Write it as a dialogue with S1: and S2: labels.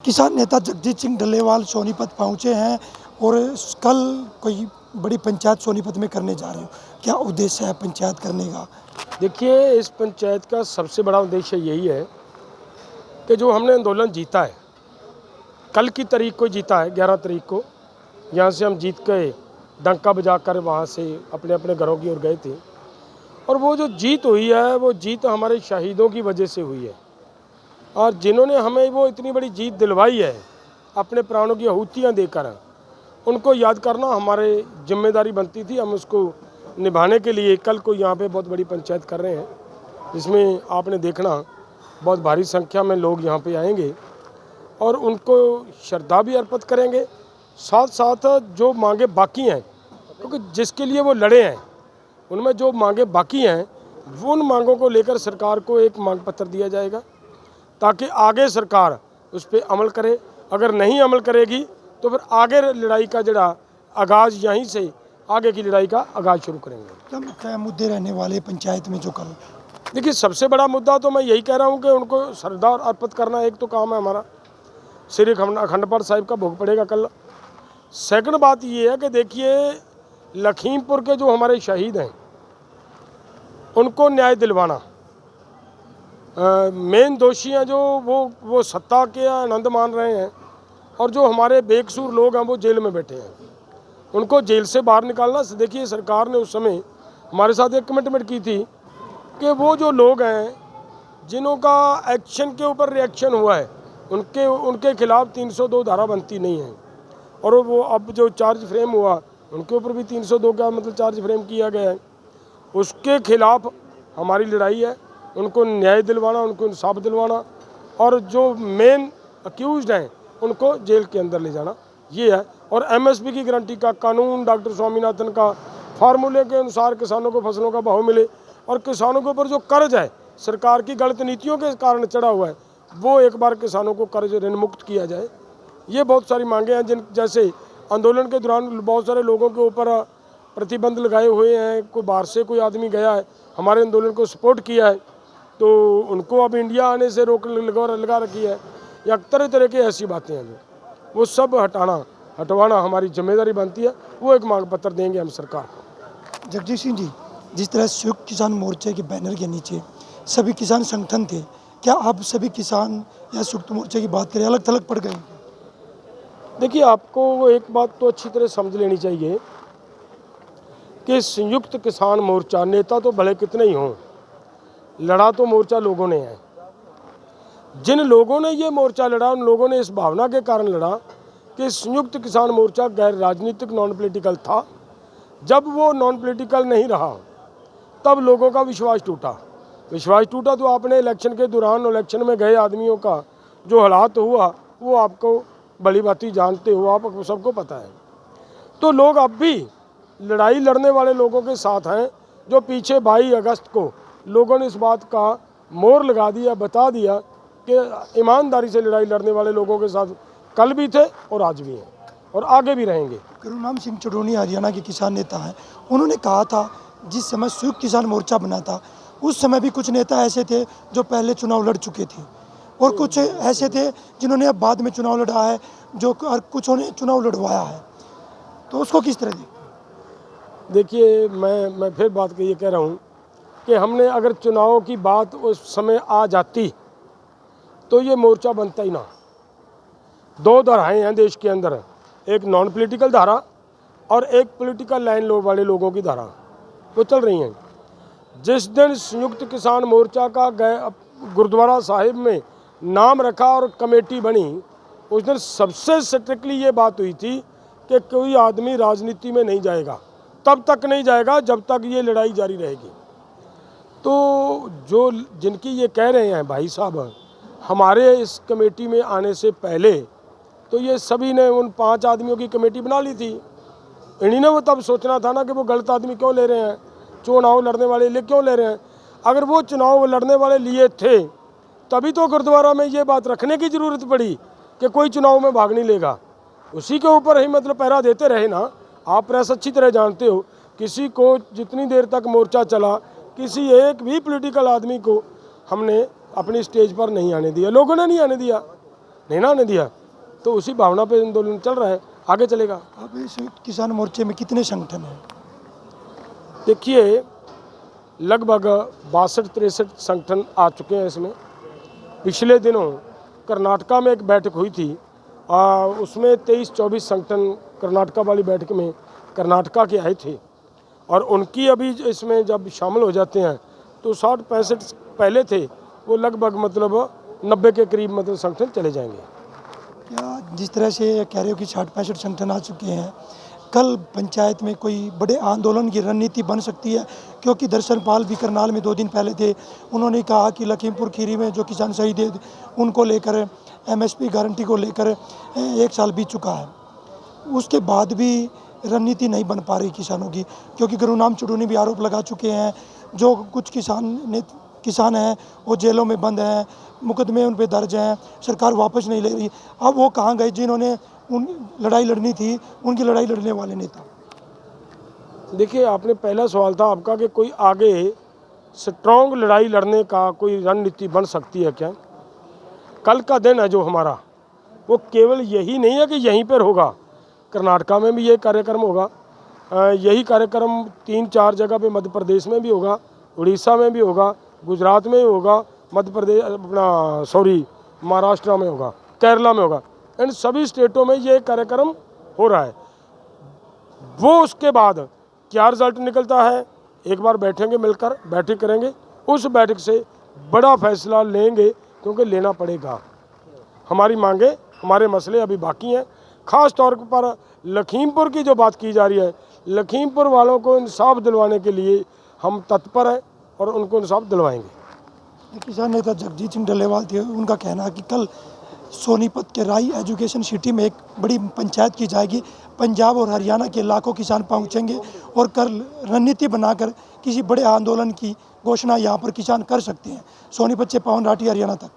S1: किसान नेता जगजीत सिंह डल्लेवाल सोनीपत पहुंचे हैं और कल कोई बड़ी पंचायत सोनीपत में करने जा रहे हो। क्या उद्देश्य है पंचायत करने का?
S2: देखिए, इस पंचायत का सबसे बड़ा उद्देश्य यही है कि जो हमने आंदोलन जीता है, कल की तारीख को जीता है, 11 तारीख को यहाँ से हम जीत गए, डंका बजाकर वहाँ से अपने अपने घरों की ओर गए थे। और वो जो जीत हुई है, वो जीत हमारे शहीदों की वजह से हुई है। और जिन्होंने हमें वो इतनी बड़ी जीत दिलवाई है, अपने प्राणों की आहुतियाँ देकर, उनको याद करना हमारे जिम्मेदारी बनती थी। हम उसको निभाने के लिए कल को यहाँ पे बहुत बड़ी पंचायत कर रहे हैं, जिसमें आपने देखना बहुत भारी संख्या में लोग यहाँ पे आएंगे और उनको श्रद्धा भी अर्पित करेंगे। साथ साथ जो मांगे बाकी हैं, क्योंकि जिसके लिए वो लड़े हैं, उनमें जो मांगे बाकी हैं, वो उन मांगों को लेकर सरकार को एक मांग पत्र दिया जाएगा, ताकि आगे सरकार उस पर अमल करे। अगर नहीं अमल करेगी तो फिर आगे लड़ाई का जड़ा आगाज़ यहीं से आगे की लड़ाई का आगाज़ शुरू करेंगे।
S1: क्या मुख्य मुद्दे रहने वाले पंचायत में जो कल?
S2: देखिए, सबसे बड़ा मुद्दा तो मैं यही कह रहा हूँ कि उनको श्रद्धा अर्पित करना एक तो काम है हमारा। श्री अखंड पाठ साहिब का भोग पड़ेगा कल। सेकंड बात ये है कि देखिए, लखीमपुर के जो हमारे शहीद हैं, उनको न्याय दिलवाना। मेन दोषी हैं जो वो सत्ता के आनंद मान रहे हैं, और जो हमारे बेकसूर लोग हैं वो जेल में बैठे हैं, उनको जेल से बाहर निकालना। देखिए, सरकार ने उस समय हमारे साथ एक कमिटमेंट की थी कि वो जो लोग हैं जिन्हों का एक्शन के ऊपर रिएक्शन हुआ है, उनके खिलाफ 302 धारा बनती नहीं है। और वो अब जो चार्ज फ्रेम हुआ, उनके ऊपर भी 302 का मतलब चार्ज फ्रेम किया गया है। उसके खिलाफ हमारी लड़ाई है, उनको न्याय दिलवाना, उनको इंसाफ दिलवाना, और जो मेन अक्यूज्ड हैं उनको जेल के अंदर ले जाना, ये है। और एमएसपी की गारंटी का कानून, डॉक्टर स्वामीनाथन का फार्मूले के अनुसार किसानों को फसलों का भाव मिले, और किसानों के ऊपर जो कर्ज है सरकार की गलत नीतियों के कारण चढ़ा हुआ है, वो एक बार किसानों को कर्ज ऋण मुक्त किया जाए। ये बहुत सारी मांगे हैं, जिन जैसे आंदोलन के दौरान बहुत सारे लोगों के ऊपर प्रतिबंध लगाए हुए हैं। कोई बाहर से कोई आदमी गया है, हमारे आंदोलन को सपोर्ट किया है, तो उनको अब इंडिया आने से रोक लगा रखी है, या तरह तरह की ऐसी बातें हैं, जो वो सब हटवाना हमारी जिम्मेदारी बनती है। वो एक मांग पत्र देंगे हम सरकार को।
S1: जगजीत सिंह जी, जिस तरह संयुक्त किसान मोर्चे के बैनर के नीचे सभी किसान संगठन थे, क्या आप सभी किसान या संयुक्त मोर्चे की बात करें अलग थलग पड़ गए?
S2: देखिए, आपको एक बात तो अच्छी तरह समझ लेनी चाहिए कि संयुक्त किसान मोर्चा, नेता तो भले कितने ही हों, लड़ा तो मोर्चा लोगों ने है। जिन लोगों ने ये मोर्चा लड़ा, उन लोगों ने इस भावना के कारण लड़ा कि संयुक्त किसान मोर्चा गैर राजनीतिक, नॉन पॉलिटिकल था। जब वो नॉन पॉलिटिकल नहीं रहा, तब लोगों का विश्वास टूटा। तो आपने इलेक्शन के दौरान इलेक्शन में गए आदमियों का जो हालात हुआ, वो आपको बड़ी बाती जानते हो, आप सबको पता है। तो लोग अब भी लड़ाई लड़ने वाले लोगों के साथ हैं। जो पीछे 22 अगस्त को लोगों ने इस बात का मोहर लगा दिया, बता दिया कि ईमानदारी से लड़ाई लड़ने वाले लोगों के साथ कल भी थे और आज भी हैं और आगे भी रहेंगे।
S1: करुणाम सिंह चडोनी हरियाणा के किसान नेता हैं। उन्होंने कहा था, जिस समय संयुक्त किसान मोर्चा बना था, उस समय भी कुछ नेता ऐसे थे जो पहले चुनाव लड़ चुके थे, और कुछ ऐसे थे जिन्होंने अब बाद में चुनाव लड़ा है, जो कुछ ने चुनाव लड़वाया है। तो उसको किस तरह
S2: देखिए, मैं फिर बात के ये कह रहा हूँ कि हमने अगर चुनाव की बात उस समय आ जाती तो ये मोर्चा बनता ही ना। 2 धाराएँ हैं देश के अंदर, एक नॉन पॉलिटिकल धारा और एक पॉलिटिकल लाइन वाले लोगों की धारा, वो चल रही हैं। जिस दिन संयुक्त किसान मोर्चा का गुरुद्वारा साहिब में नाम रखा और कमेटी बनी, उस दिन सबसे स्ट्रिक्टली ये बात हुई थी कि कोई आदमी राजनीति में नहीं जाएगा, तब तक नहीं जाएगा जब तक ये लड़ाई जारी रहेगी। तो जो जिनकी ये कह रहे हैं भाई साहब, हमारे इस कमेटी में आने से पहले तो ये सभी ने उन 5 आदमियों की कमेटी बना ली थी। इन्हीं ने वो तब सोचना था ना कि वो गलत आदमी क्यों ले रहे हैं, चुनाव लड़ने वाले लिए क्यों ले रहे हैं। अगर वो चुनाव लड़ने वाले लिए थे, तभी तो गुरुद्वारा में ये बात रखने की ज़रूरत पड़ी कि कोई चुनाव में भाग नहीं लेगा। उसी के ऊपर ही मतलब पहरा देते रहे ना। आप प्रेस अच्छी तरह जानते हो, किसी को जितनी देर तक मोर्चा चला, किसी एक भी पॉलिटिकल आदमी को हमने अपनी स्टेज पर नहीं आने दिया, लोगों ने नहीं आने दिया। नहीं ना आने दिया, तो उसी भावना पे आंदोलन चल रहा है, आगे चलेगा।
S1: अब इस किसान मोर्चे में कितने संगठन हैं?
S2: देखिए लगभग 62-63 संगठन आ चुके हैं इसमें। पिछले दिनों कर्नाटका में एक बैठक हुई थी, उसमें 23-24 संगठन कर्नाटका वाली बैठक में कर्नाटका के आए थे, और उनकी अभी इसमें जब शामिल हो जाते हैं तो 60-65 पहले थे, वो लगभग मतलब 90 के करीब मतलब संगठन चले जाएंगे।
S1: क्या जिस तरह से कह रहे हो कि 60-65 संगठन आ चुके हैं, कल पंचायत में कोई बड़े आंदोलन की रणनीति बन सकती है? क्योंकि दर्शन पाल भी करनाल में 2 दिन पहले थे, उन्होंने कहा कि लखीमपुर खीरी में जो किसान शहीद है उनको लेकर MSP गारंटी को लेकर 1 साल बीत चुका है, उसके बाद भी रणनीति नहीं बन पा रही किसानों की, क्योंकि गुरुनाम चुड़ूनी भी आरोप लगा चुके हैं, जो कुछ किसान हैं वो जेलों में बंद हैं, मुकदमे उन पे दर्ज हैं, सरकार वापस नहीं ले रही। अब वो कहाँ गए जिन्होंने उन लड़ाई लड़नी थी, उनकी लड़ाई लड़ने वाले नेता?
S2: देखिए आपने पहला सवाल था आपका कि कोई आगे स्ट्रॉन्ग लड़ाई लड़ने का कोई रणनीति बन सकती है क्या? कल का दिन है जो हमारा, वो केवल यही नहीं है कि यहीं पर होगा, कर्नाटका में भी ये कार्यक्रम होगा, यही कार्यक्रम 3-4 जगह पे मध्य प्रदेश में भी होगा, उड़ीसा में भी होगा, गुजरात में भी होगा, मध्य प्रदेश महाराष्ट्र में होगा, केरला में होगा, इन सभी स्टेटों में ये कार्यक्रम हो रहा है। वो उसके बाद क्या रिजल्ट निकलता है, एक बार बैठेंगे, मिलकर बैठक करेंगे, उस बैठक से बड़ा फैसला लेंगे, क्योंकि लेना पड़ेगा। हमारी मांगे, हमारे मसले अभी बाकी हैं। ख़ास तौर पर लखीमपुर की जो बात की जा रही है, लखीमपुर वालों को इंसाफ दिलवाने के लिए हम तत्पर हैं और उनको इंसाफ दिलवाएंगे।
S1: किसान नेता जगजीत सिंह डल्लेवाल थे, उनका कहना है कि कल सोनीपत के राई एजुकेशन सिटी में एक बड़ी पंचायत की जाएगी, पंजाब और हरियाणा के लाखों किसान पहुंचेंगे और कल रणनीति बनाकर किसी बड़े आंदोलन की घोषणा यहाँ पर किसान कर सकते हैं। सोनीपत से पवन राठी, हरियाणा तक।